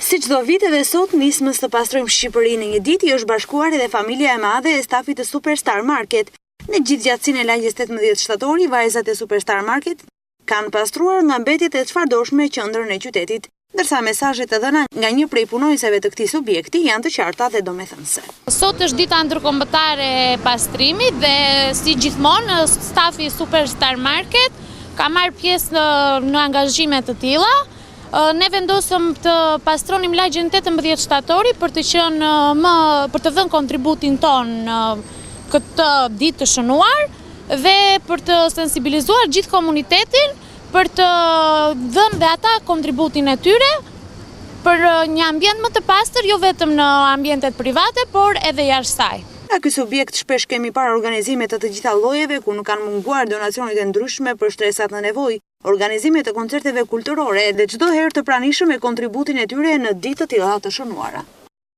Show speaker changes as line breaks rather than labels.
Si çdo vit edhe sot nismës të pastrojmë Shqipërinë në një ditë i është bashkuar edhe familja e madhe e stafit të Superstar Market. Në gjithë gjatësinë e lagjes 18 shtatori, vajzat e Superstar Market kanë pastruar nga mbetjet e çfarëdoshme qendrën e qytetit, ndërsa mesazhet e dhëna nga një prej punonjësve të këtij subjekti janë të qarta dhe domethënëse.
Sot është dita ndërkombëtare e pastrimit dhe si gjithmonë stafi i Superstar Market ka marrë pjesë në angazhime të tilla. Ne vendosëm të pastronim lagjen 18 shtatori për të dhënë kontributin ton në këtë ditë të shënuar dhe për të sensibilizuar gjithë komunitetin për të dhënë dhe ata kontributin e tyre për një ambient më të pastër, jo vetëm në ambientet private, por edhe jashtë saj.
Nga ky subjekt shpesh kemi parë organizime të gjitha llojeve ku nuk kanë munguar donacionet e ndryshme për shtresat në nevojë, organizime të koncerteve kulturore dhe çdo herë të pranishëm me kontributin e tyre në ditë të tilla të shënuara.